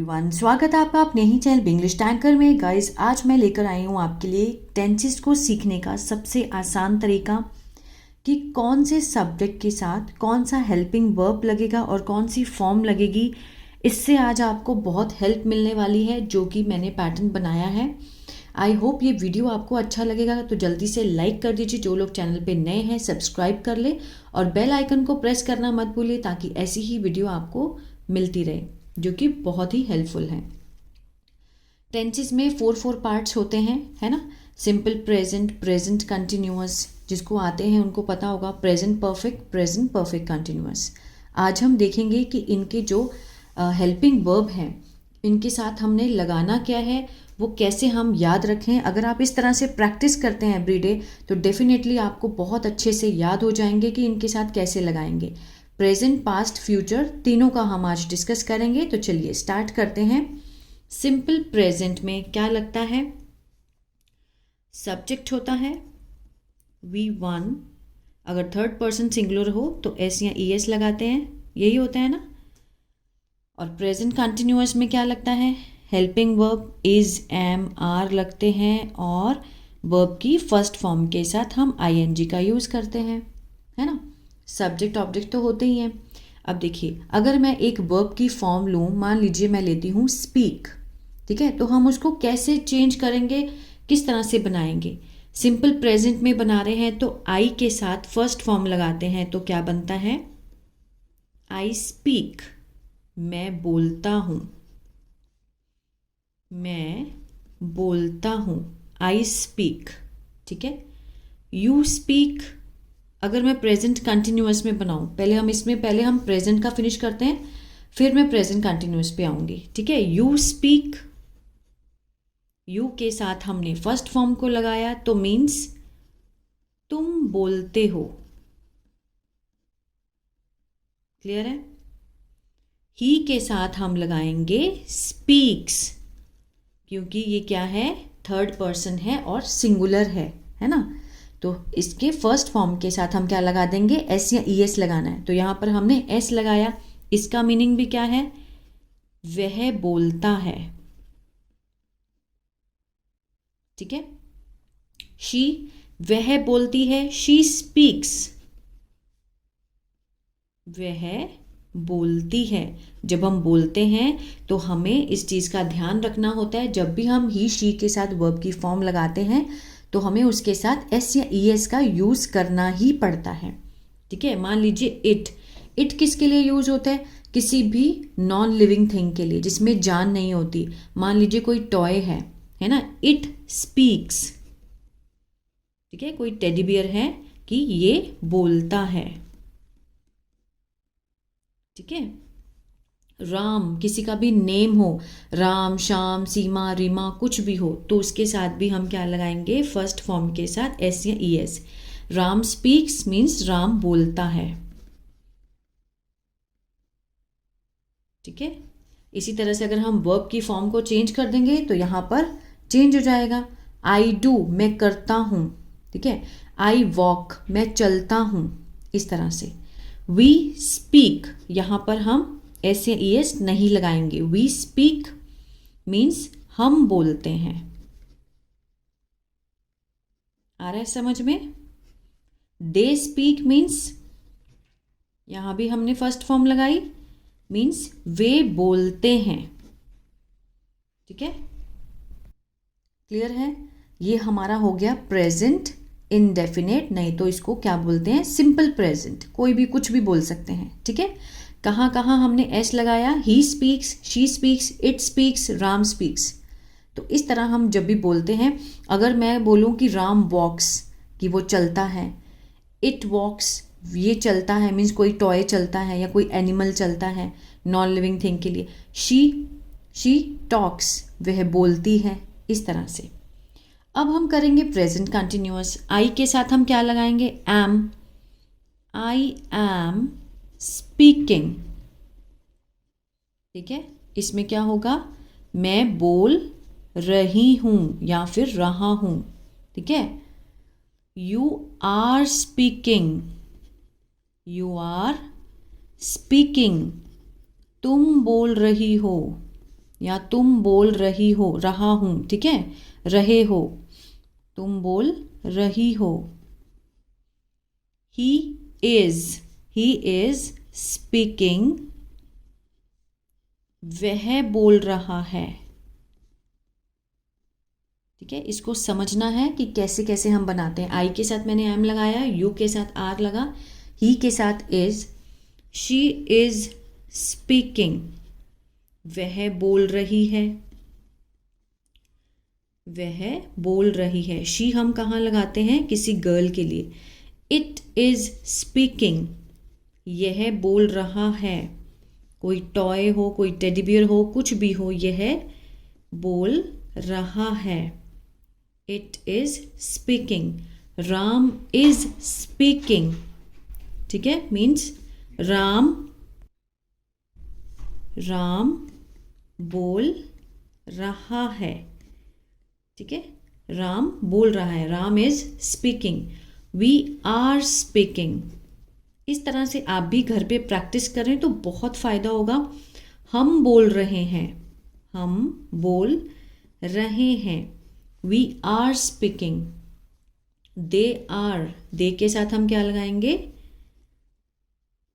Everyone, स्वागत है आपका अपने ही चैनल इंग्लिश टैंकर में। गाइस, आज मैं लेकर आई हूँ आपके लिए टेंसेस को सीखने का सबसे आसान तरीका कि कौन से सब्जेक्ट के साथ कौन सा हेल्पिंग वर्ब लगेगा और कौन सी फॉर्म लगेगी। इससे आज आपको बहुत हेल्प मिलने वाली है, जो कि मैंने पैटर्न बनाया है। आई होप ये वीडियो आपको अच्छा लगेगा, तो जल्दी से लाइक कर दीजिए। जो लोग चैनल पे नए हैं सब्सक्राइब कर ले और बेल आइकन को प्रेस करना मत भूलिए, ताकि ऐसी ही वीडियो आपको मिलती रहे, जो कि बहुत ही हेल्पफुल है। टेंसेस में फोर पार्ट्स होते हैं, है ना। सिंपल प्रेजेंट, प्रेजेंट कंटिन्यूअस, जिसको आते हैं उनको पता होगा, प्रेजेंट परफेक्ट कंटिन्यूअस। आज हम देखेंगे कि इनके जो हेल्पिंग वर्ब हैं, इनके साथ हमने लगाना क्या है, वो कैसे हम याद रखें। अगर आप इस तरह से प्रैक्टिस करते हैं एवरीडे, तो डेफिनेटली आपको बहुत अच्छे से याद हो जाएंगे कि इनके साथ कैसे लगाएंगे। प्रेजेंट, पास्ट, फ्यूचर, तीनों का हम आज डिस्कस करेंगे। तो चलिए स्टार्ट करते हैं। सिंपल प्रेजेंट में क्या लगता है, सब्जेक्ट होता है V1। अगर थर्ड पर्सन सिंगुलर हो तो एस या ES लगाते हैं, यही होता है ना। और प्रेजेंट कंटिन्यूअस में क्या लगता है, helping verb is, am, are लगते हैं, और वर्ब की फर्स्ट फॉर्म के साथ हम ING का यूज़ करते हैं, है ना। सब्जेक्ट ऑब्जेक्ट तो होते ही हैं। अब देखिए, अगर मैं एक वर्ब की फॉर्म लूँ, मान लीजिए मैं लेती हूँ स्पीक, ठीक है, तो हम उसको कैसे चेंज करेंगे, किस तरह से बनाएंगे। सिंपल प्रेजेंट में बना रहे हैं तो आई के साथ फर्स्ट फॉर्म लगाते हैं, तो क्या बनता है, आई स्पीक, मैं बोलता हूँ, मैं बोलता हूँ, आई स्पीक, ठीक है। यू स्पीक, अगर मैं प्रेजेंट कंटिन्यूअस में बनाऊं, पहले हम प्रेजेंट का फिनिश करते हैं, फिर मैं प्रेजेंट कंटिन्यूअस पे आऊंगी, ठीक है। यू स्पीक, यू के साथ हमने फर्स्ट फॉर्म को लगाया, तो मीन्स तुम बोलते हो, क्लियर है। ही के साथ हम लगाएंगे स्पीक्स, क्योंकि ये क्या है, थर्ड पर्सन है और सिंगुलर है ना। तो इसके फर्स्ट फॉर्म के साथ हम क्या लगा देंगे, एस या ES लगाना है। तो यहाँ पर हमने एस लगाया, इसका मीनिंग भी क्या है, वह बोलता है, ठीक है। शी, वह बोलती है, शी स्पीक्स, वह बोलती है। जब हम बोलते हैं तो हमें इस चीज़ का ध्यान रखना होता है, जब भी हम ही शी के साथ वर्ब की फॉर्म लगाते हैं तो हमें उसके साथ एस या ES का यूज़ करना ही पड़ता है, ठीक है। मान लीजिए इट किसके लिए यूज़ होता है, किसी भी नॉन लिविंग थिंग के लिए जिसमें जान नहीं होती। मान लीजिए कोई टॉय है ना, इट स्पीक्स, ठीक है। कोई टेडी बियर है कि ये बोलता है, ठीक है। राम, किसी का भी नेम हो, राम, श्याम, सीमा, रीमा, कुछ भी हो, तो उसके साथ भी हम क्या लगाएंगे, फर्स्ट फॉर्म के साथ एस या ES। Ram speaks means Ram बोलता है, ठीक है। इसी तरह से अगर हम वर्ब की फॉर्म को चेंज कर देंगे तो यहाँ पर चेंज हो जाएगा। आई डू, मैं करता हूँ, ठीक है। आई वॉक, मैं चलता हूँ, इस तरह से। वी स्पीक, यहाँ पर हम एस या ES नहीं लगाएंगे। वी स्पीक मीन्स हम बोलते हैं। आ रहा है समझ में। दे स्पीक मीन्स, यहाँ भी हमने फर्स्ट फॉर्म लगाई, मीन्स वे बोलते हैं, ठीक है। क्लियर है। ये हमारा हो गया प्रेजेंट इनडेफिनेट, नहीं तो इसको क्या बोलते हैं, सिंपल प्रेजेंट, कोई भी कुछ भी बोल सकते हैं, ठीक है। कहाँ कहाँ हमने एस लगाया, he speaks, she speaks, it speaks, Ram speaks. तो इस तरह हम जब भी बोलते हैं, अगर मैं बोलूँ कि राम वॉक्स, कि वो चलता है, इट वॉक्स, ये चलता है मीन्स कोई टॉय चलता है या कोई एनिमल चलता है नॉन लिविंग थिंग के लिए। शी टॉक्स, वह बोलती है, इस तरह से। अब हम करेंगे प्रेजेंट कंटिन्यूअस। आई के साथ हम क्या लगाएंगे, एम, आई एम स्पीकिंग, ठीक है। इसमें क्या होगा, मैं बोल रही हूँ या फिर रहा हूँ, ठीक है। You are speaking, you are speaking, तुम बोल रही हो, या तुम बोल रही हो, रहा हूँ, ठीक है, रहे हो, तुम बोल रही हो। ही इज स्पीकिंग, वह बोल रहा है, ठीक है। इसको समझना है कि कैसे कैसे हम बनाते हैं। आई के साथ मैंने एम लगाया, यू के साथ आर लगा, ही के साथ इज, शी इज स्पीकिंग, वह बोल रही है, वह बोल रही है। शी हम कहाँ लगाते हैं, किसी गर्ल के लिए। इट इज स्पीकिंग, यह बोल रहा है, कोई टॉय हो, कोई टेडी बियर हो, कुछ भी हो, यह बोल रहा है। It is speaking. Ram is speaking, ठीक है, मीन्स राम बोल रहा है, ठीक है, राम बोल रहा है, Ram is speaking. We are speaking. इस तरह से आप भी घर पे प्रैक्टिस करें तो बहुत फ़ायदा होगा। हम बोल रहे हैं, हम बोल रहे हैं। We are speaking. They are, they के साथ हम क्या लगाएंगे,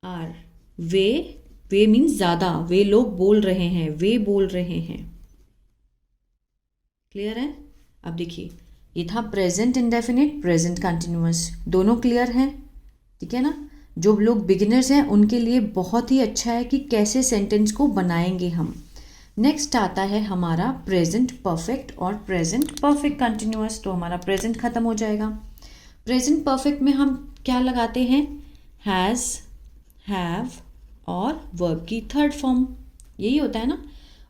आर। वे मीन्स ज़्यादा, वे लोग बोल रहे हैं, वे बोल रहे हैं। क्लियर है। अब देखिए, ये था प्रेजेंट इंडेफिनिट, प्रेजेंट कंटिन्यूअस, दोनों क्लियर हैं, ठीक है ना। जो लोग बिगिनर्स हैं उनके लिए बहुत ही अच्छा है कि कैसे सेंटेंस को बनाएंगे हम। नेक्स्ट आता है हमारा प्रेजेंट परफेक्ट और प्रेजेंट परफेक्ट कंटिन्यूअस। तो हमारा प्रेजेंट खत्म हो जाएगा। प्रेजेंट परफेक्ट में हम क्या लगाते हैं, हैज़, हैव और वर्ब की थर्ड फॉर्म, यही होता है ना।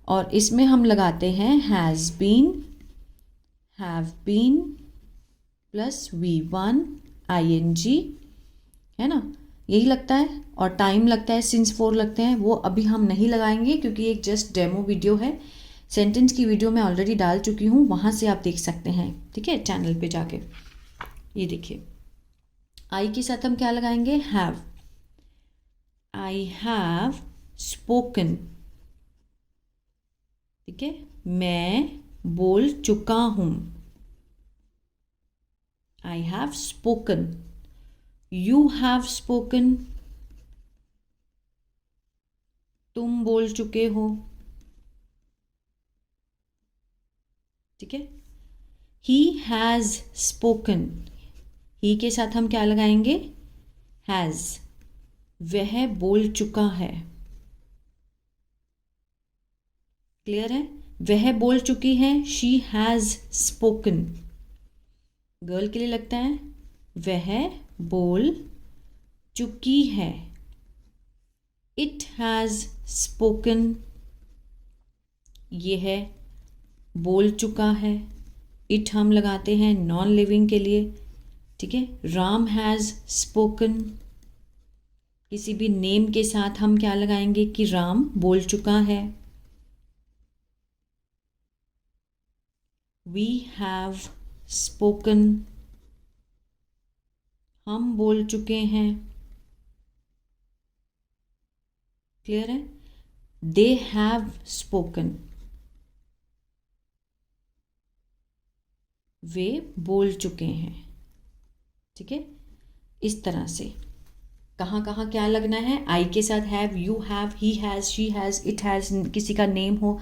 और इसमें हम लगाते हैं has been, have been plus V1 ING, है ना, यही लगता है। और टाइम लगता है, सिंस फोर लगते हैं, वो अभी हम नहीं लगाएंगे क्योंकि एक जस्ट डेमो वीडियो है। सेंटेंस की वीडियो मैं ऑलरेडी डाल चुकी हूँ, वहाँ से आप देख सकते हैं, ठीक है, चैनल पे जाके। ये देखिए, आई के साथ हम क्या लगाएंगे, हैव। आई हैव स्पोकन, ठीक है, मैं बोल चुका हूँ। I have spoken, you have spoken, तुम बोल चुके हो, ठीक है। ही हैज़ स्पोकन, ही के साथ हम क्या लगाएंगे, हैज़, वह बोल चुका है। क्लियर है, वह बोल चुकी है, शी हैज़ स्पोकन। गर्ल के लिए लगता है, वह बोल चुकी है। इट हैज़ स्पोकन, यह बोल चुका है। इट हम लगाते हैं नॉन लिविंग के लिए, ठीक है। राम हैज़ स्पोकन, किसी भी नेम के साथ हम क्या लगाएंगे कि राम बोल चुका है। वी हैव स्पोकन, हम बोल चुके हैं। क्लियर है। दे हैव स्पोकन, वे बोल चुके हैं, ठीक है। इस तरह से कहाँ कहाँ क्या लगना है, आई के साथ have, you have, he has, she has, it has, किसी का नेम हो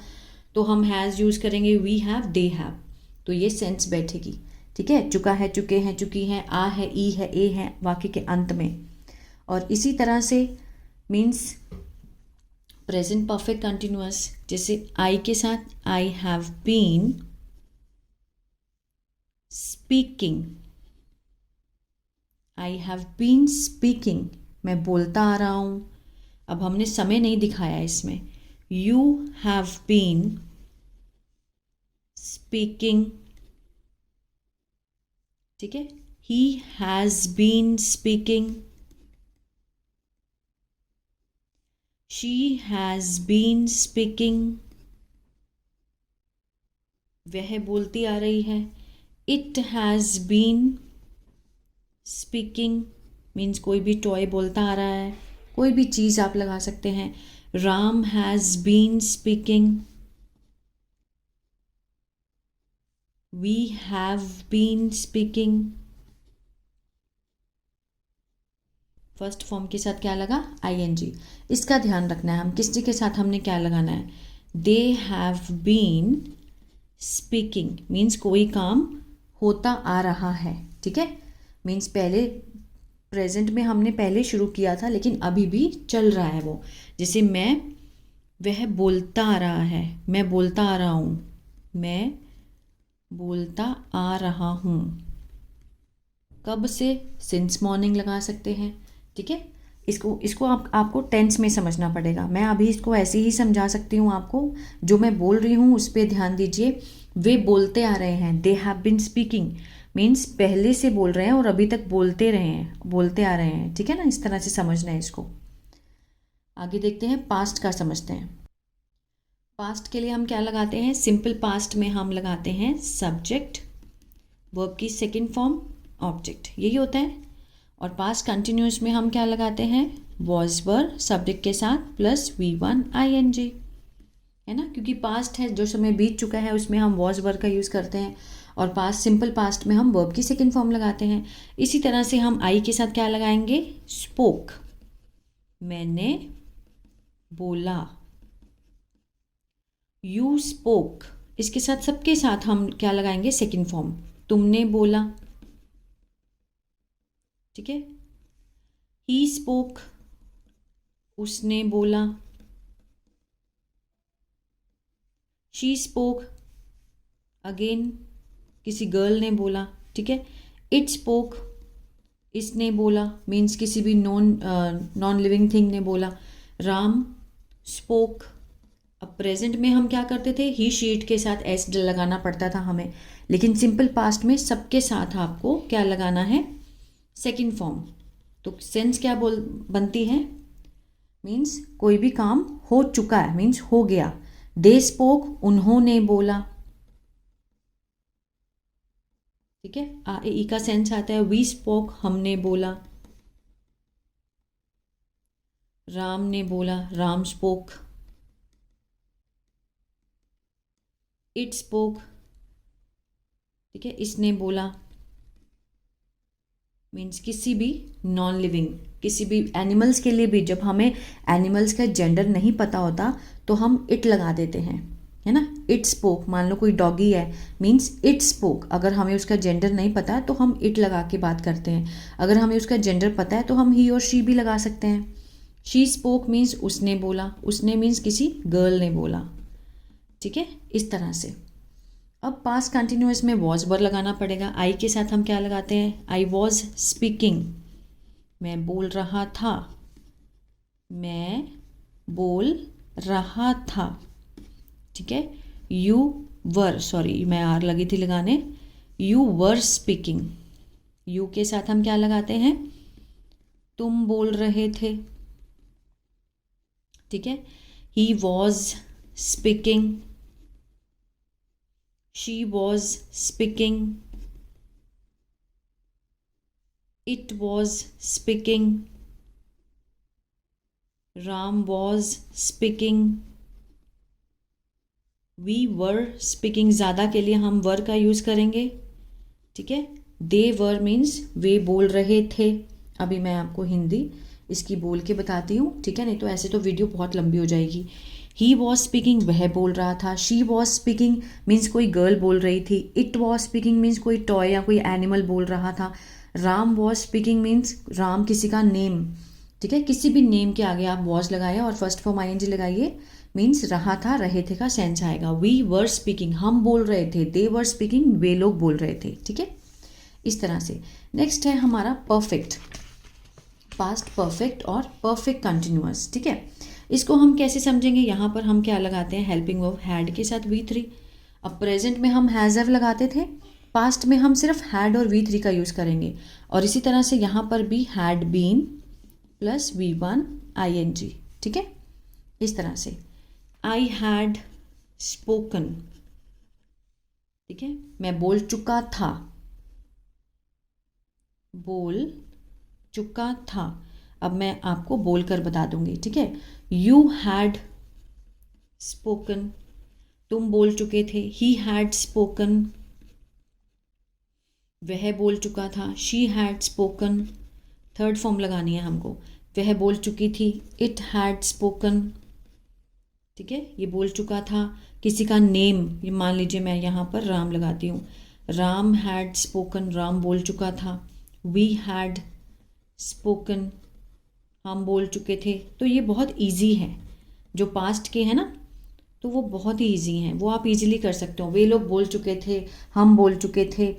तो हम हैज़ यूज़ करेंगे, वी हैव, दे हैव, तो ये सेंस बैठेगी, ठीक है। चुका है, चुके हैं, चुकी हैं, आ है, ई है, ए है वाक्य के अंत में। और इसी तरह से मीन्स प्रेजेंट परफेक्ट कंटिन्यूअस, जैसे आई के साथ I have been speaking, I have been speaking, मैं बोलता आ रहा हूँ। अब हमने समय नहीं दिखाया इसमें। यू हैव बीन स्पीकिंग, ठीक है। He has been speaking, she has been speaking, वह बोलती आ रही है। It has been speaking means कोई भी टॉय बोलता आ रहा है, कोई भी चीज़ आप लगा सकते हैं। Ram has been speaking, we have been speaking, first form के साथ क्या लगा, आईएनजी। इसका ध्यान रखना है, हम किसके के साथ हमने क्या लगाना है, they have been speaking means कोई काम होता आ रहा है, ठीक है। मीन्स पहले प्रेजेंट में हमने पहले शुरू किया था लेकिन अभी भी चल रहा है वो। जैसे मैं, वह बोलता आ रहा है, मैं बोलता आ रहा हूँ, मैं बोलता आ रहा हूँ। कब से, सिंस मॉर्निंग लगा सकते हैं, ठीक है। इसको आपको टेंस में समझना पड़ेगा। मैं अभी इसको ऐसे ही समझा सकती हूँ आपको, जो मैं बोल रही हूँ उस पर ध्यान दीजिए। वे बोलते आ रहे हैं, they have been speaking means पहले से बोल रहे हैं और अभी तक बोलते रहे हैं, बोलते आ रहे हैं, ठीक है ना। इस तरह से समझना है इसको। आगे देखते हैं, पास्ट का समझते हैं। पास्ट के लिए हम क्या लगाते हैं, सिंपल पास्ट में हम लगाते हैं सब्जेक्ट, वर्ब की सेकेंड फॉर्म, ऑब्जेक्ट, यही होता है। और पास्ट कंटिन्यूस में हम क्या लगाते हैं, वॉज वर सब्जेक्ट के साथ प्लस V1 ING, है ना, क्योंकि पास्ट है, जो समय बीत चुका है उसमें हम वॉज वर का यूज़ करते हैं। और पास्ट, सिंपल पास्ट में हम वर्ब की सेकेंड फॉर्म लगाते हैं। इसी तरह से हम आई के साथ क्या लगाएंगे, स्पोक, मैंने बोला, यू स्पोक, इसके साथ सबके साथ हम क्या लगाएंगे, सेकेंड फॉर्म, तुमने बोला, ठीक है। ही स्पोक, उसने बोला, शी स्पोक, अगेन किसी गर्ल ने बोला, ठीक है। इट स्पोक, इसने बोला मीन्स किसी भी नॉन लिविंग थिंग ने बोला। राम स्पोक, अब प्रेजेंट में हम क्या करते थे, ही शीट के साथ एस लगाना पड़ता था हमें, लेकिन सिंपल पास्ट में सबके साथ आपको क्या लगाना है, सेकंड फॉर्म। तो सेंस क्या बनती है, मीन्स कोई भी काम हो चुका है, मीन्स हो गया। दे स्पोक, उन्होंने बोला, ठीक है। आ ई का सेंस आता है, वी स्पोक, हमने बोला, राम ने बोला, राम स्पोक, इट स्पोक, ठीक है, इसने बोला, मीन्स किसी भी नॉन लिविंग, किसी भी एनिमल्स के लिए भी, जब हमें एनिमल्स का जेंडर नहीं पता होता तो हम इट लगा देते हैं, है ना। इट स्पोक, मान लो कोई डॉगी है, मीन्स इट स्पोक, अगर हमें उसका जेंडर नहीं पता है तो हम इट लगा के बात करते हैं। अगर हमें उसका जेंडर पता है तो हम ही और शी भी लगा सकते हैं। शी स्पोक मीन्स उसने बोला, उसने मीन्स किसी गर्ल ने बोला, ठीक है, इस तरह से। अब पास्ट कंटिन्यूअस में वॉज वर लगाना पड़ेगा। आई के साथ हम क्या लगाते हैं, आई वॉज स्पीकिंग, मैं बोल रहा था, मैं बोल रहा था, ठीक है। यू वर, सॉरी मैं आर लगी थी लगाने, यू वर स्पीकिंग, यू के साथ हम क्या लगाते हैं, तुम बोल रहे थे, ठीक है। He was speaking, she was speaking, it was speaking, Ram was speaking, we were speaking, ज़्यादा के लिए हम वर का यूज़ करेंगे, ठीक है। they were means वे बोल रहे थे। अभी मैं आपको हिंदी इसकी बोल के बताती हूँ, ठीक है, नहीं तो ऐसे तो वीडियो बहुत लंबी हो जाएगी। ही वॉज स्पीकिंग, वह बोल रहा था। शी वॉज स्पीकिंग मीन्स कोई गर्ल बोल रही थी। इट वॉज स्पीकिंग मीन्स कोई टॉय या कोई एनिमल बोल रहा था। Ram was speaking means Ram किसी का नेम, ठीक है। किसी भी नेम के आगे आप वॉज लगाए और फर्स्ट फॉर्म ING लगाइए, मीन्स रहा था, रहे थे का सेंस आएगा। वी वर स्पीकिंग, हम बोल रहे थे। दे वर स्पीकिंग, वे लोग बोल रहे थे, ठीक है, इस तरह से। नेक्स्ट है हमारा परफेक्ट, पास्ट परफेक्ट और परफेक्ट कंटिन्यूअस, ठीक है। इसको हम कैसे समझेंगे, यहाँ पर हम क्या लगाते हैं, हेल्पिंग वर्ब हैड के साथ V3। अब प्रेजेंट में हम हैज़ हैव लगाते थे, पास्ट में हम सिर्फ हैड और V3 का यूज़ करेंगे। और इसी तरह से यहाँ पर भी had been plus V1 ING, ठीक है, इस तरह से। आई हैड स्पोकन, ठीक है, मैं बोल चुका था, बोल चुका था। अब मैं आपको बोलकर बता दूंगी, ठीक है। यू हैड स्पोकन, तुम बोल चुके थे। ही हैड स्पोकन, वह बोल चुका था, she had spoken, third form लगानी है हमको, वह बोल चुकी थी, इट हैड स्पोकन, ठीक है, ये बोल चुका था। किसी का नेम, ये मान लीजिए मैं यहाँ पर राम लगाती हूँ, राम हैड स्पोकन, राम बोल चुका था। वी हैड स्पोकन, हम बोल चुके थे। तो ये बहुत इजी है, जो पास्ट के हैं ना, तो वो बहुत ही ईजी हैं, वो आप इजीली कर सकते हो। वे लोग बोल चुके थे, हम बोल चुके थे,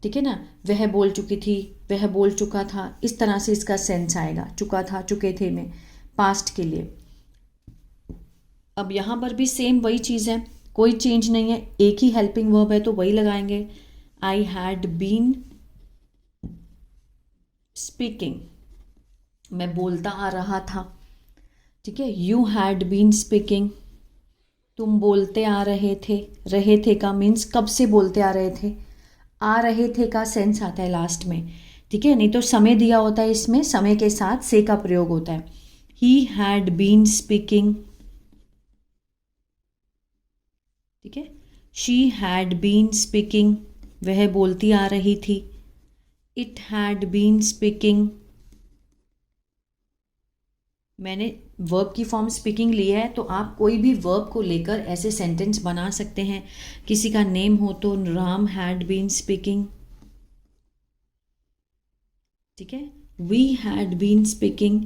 ठीक है ना, वह बोल चुकी थी, वह बोल चुका था, इस तरह से इसका सेंस आएगा, चुका था, चुके थे में, पास्ट के लिए। अब यहाँ पर भी सेम वही चीज़ है, कोई चेंज नहीं है, एक ही हेल्पिंग वर्ब है तो वही लगाएंगे। आई हैड बीन स्पीकिंग, मैं बोलता आ रहा था, ठीक है। यू हैड बीन स्पीकिंग, तुम बोलते आ रहे थे का मीन्स कब से बोलते आ रहे थे, आ रहे थे का सेंस आता है लास्ट में, ठीक है। नहीं तो समय दिया होता है, इसमें समय के साथ से का प्रयोग होता है। ही हैड बीन स्पीकिंग, ठीक है। शी हैड बीन स्पीकिंग, वह बोलती आ रही थी। इट हैड बीन स्पीकिंग, मैंने वर्ब की फॉर्म स्पीकिंग लिया है, तो आप कोई भी वर्ब को लेकर ऐसे सेंटेंस बना सकते हैं। किसी का नेम हो तो राम हैड बीन स्पीकिंग, ठीक है। We had been speaking,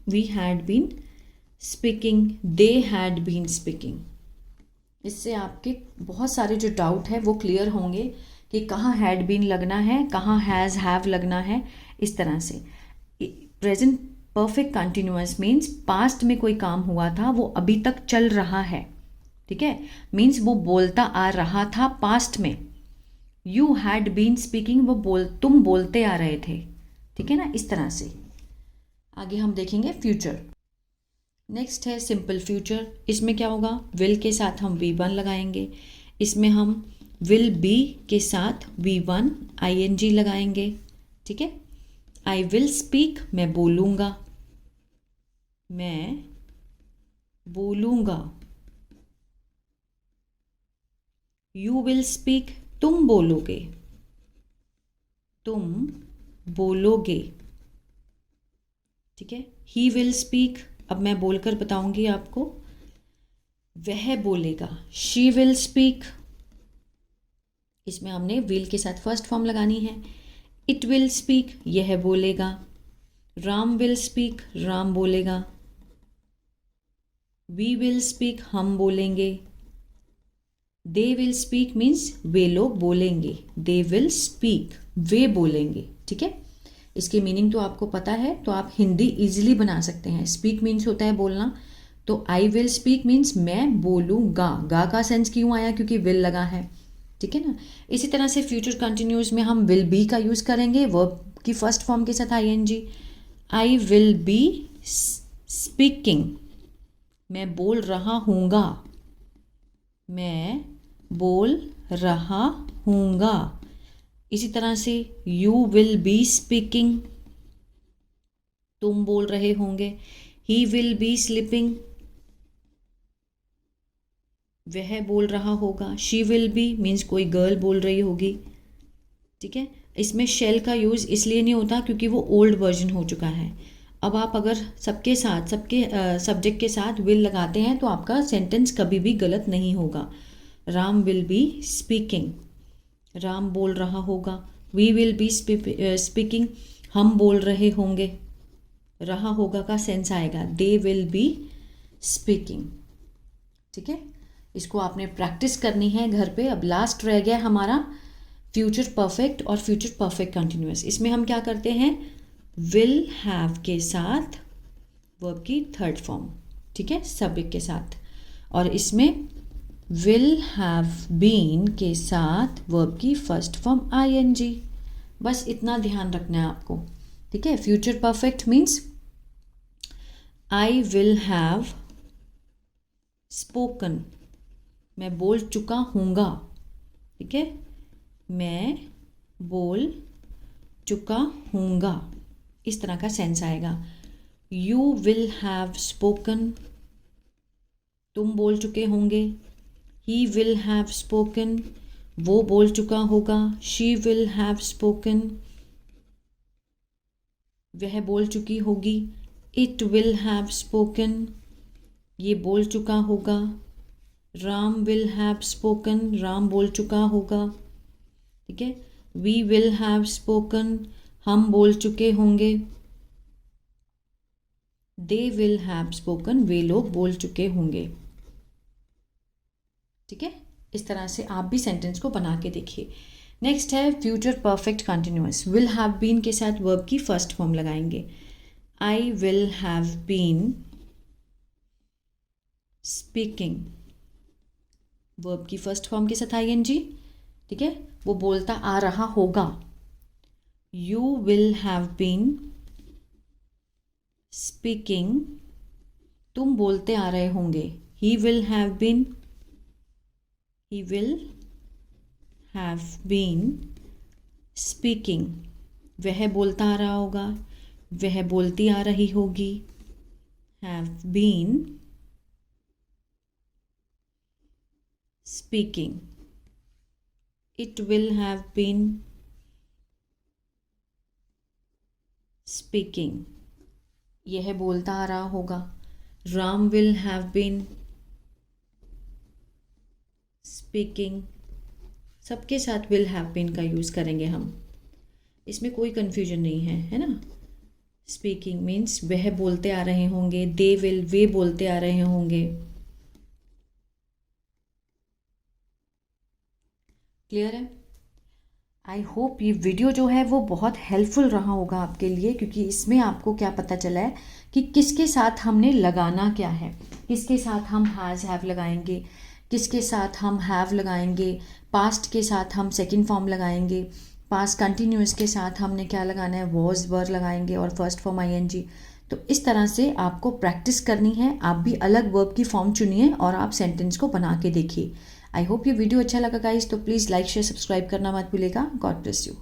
we had been speaking, they had been speaking. इससे आपके बहुत सारे जो डाउट है वो क्लियर होंगे कि कहाँ हैड बीन लगना है, कहाँ हैज़ हैव लगना है, इस तरह से। Present perfect continuous means past में कोई काम हुआ था, वो अभी तक चल रहा है, ठीक है, मीन्स वो बोलता आ रहा था पास्ट में। यू हैड बीन स्पीकिंग, वो तुम बोलते आ रहे थे, ठीक है ना, इस तरह से। आगे हम देखेंगे फ्यूचर। नेक्स्ट है सिंपल फ्यूचर। इसमें क्या होगा, विल के साथ हम V1 लगाएंगे, इसमें हम विल बी के साथ V1 ING लगाएंगे, ठीक है। आई विल स्पीक, मैं बोलूँगा, मैं बोलूँगा। यू विल स्पीक, तुम बोलोगे, तुम बोलोगे, ठीक है। ही विल स्पीक, अब मैं बोलकर बताऊंगी आपको, वह बोलेगा। शी विल स्पीक, इसमें हमने विल के साथ फर्स्ट फॉर्म लगानी है। इट विल स्पीक, यह बोलेगा। राम विल स्पीक, राम बोलेगा। वी विल स्पीक, हम बोलेंगे। दे विल स्पीक मीन्स वे लोग बोलेंगे। दे विल स्पीक, वे बोलेंगे, ठीक है। इसकी मीनिंग तो आपको पता है, तो आप हिंदी इजीली बना सकते हैं। स्पीक मीन्स होता है बोलना, तो आई विल स्पीक मीन्स मैं बोलूँगा। गा का सेंस क्यों आया, क्योंकि विल लगा है, ठीक है ना। इसी तरह से फ्यूचर कंटिन्यूस में हम विल बी का यूज़ करेंगे वर्ब की फर्स्ट फॉर्म के साथ ING। I will be speaking, मैं बोल रहा हूँगा, मैं बोल रहा हूँगा। इसी तरह से यू विल बी स्पीकिंग, तुम बोल रहे होंगे। ही विल बी स्लीपिंग, वह बोल रहा होगा। शी विल बी मीन्स कोई गर्ल बोल रही होगी, ठीक है। इसमें शेल का यूज़ इसलिए नहीं होता क्योंकि वो ओल्ड वर्जन हो चुका है। अब आप अगर सबके साथ, सबके सब्जेक्ट के साथ विल लगाते हैं तो आपका सेंटेंस कभी भी गलत नहीं होगा। Ram will be speaking, Ram बोल रहा होगा। वी विल बी स्पीकिंग, हम बोल रहे होंगे। रहा होगा का सेंस आएगा। दे विल बी स्पीकिंग, ठीक है। इसको आपने प्रैक्टिस करनी है घर पे। अब लास्ट रह गया हमारा फ्यूचर परफेक्ट और फ्यूचर परफेक्ट कंटिन्यूअस। इसमें हम क्या करते हैं, विल हैव के साथ वर्ब की थर्ड फॉर्म, ठीक है, सब्जेक्ट के साथ। और इसमें विल हैव बीन के साथ वर्ब की फर्स्ट फॉर्म ING। बस इतना ध्यान रखना है आपको, ठीक है। Future perfect means I will have spoken, मैं बोल चुका हूँगा, ठीक है, मैं बोल चुका हूँगा, इस तरह का सेंस आएगा। यू विल हैव स्पोकन, तुम बोल चुके होंगे। ही विल हैव स्पोकन, वो बोल चुका होगा, शी विल हैव स्पोकन, वह बोल चुकी होगी, इट विल हैव स्पोकन, ये बोल चुका होगा, Ram will have spoken, Ram बोल चुका होगा, ठीक है। वी विल हैव स्पोकन, हम बोल चुके होंगे, दे विल हैव स्पोकन, वे लोग बोल चुके होंगे, ठीक है। इस तरह से आप भी सेंटेंस को बना के देखिए। नेक्स्ट है future perfect continuous. Will have been के साथ वर्ब की फर्स्ट फॉर्म लगाएंगे। I will have been speaking, verb की फर्स्ट फॉर्म के साथ आईएनजी, ठीक है। वो बोलता आ रहा होगा। You will have been speaking, तुम बोलते आ रहे होंगे। He will have been, he will have been speaking, वह बोलता आ रहा होगा, वह बोलती आ रही होगी। have been speaking, it will have been speaking, यह बोलता आ रहा होगा। Ram will have been speaking, सबके साथ विल हैव बीन का यूज़ करेंगे हम, इसमें कोई कन्फ्यूजन नहीं है, है ना। स्पीकिंग मीन्स वह बोलते आ रहे होंगे, दे विल वे बोलते आ रहे होंगे। क्लियर है? आई होप ये वीडियो जो है वो बहुत हेल्पफुल रहा होगा आपके लिए, क्योंकि इसमें आपको क्या पता चला है कि किसके साथ हमने लगाना क्या है, किसके साथ हम हैज़ हैव लगाएंगे, किसके साथ हम हैव लगाएंगे, पास्ट के साथ हम सेकंड फॉर्म लगाएंगे, पास्ट कंटिन्यूअस के साथ हमने क्या लगाना है, वॉज वर लगाएंगे और फर्स्ट फॉर्म आईएनजी। तो इस तरह से आपको प्रैक्टिस करनी है। आप भी अलग वर्ब की फॉर्म चुनिए और आप सेंटेंस को बना के देखिए। आई होप ये वीडियो अच्छा लगा गाइस, तो प्लीज़ लाइक शेयर सब्सक्राइब करना मत भूलिएगा। God bless you.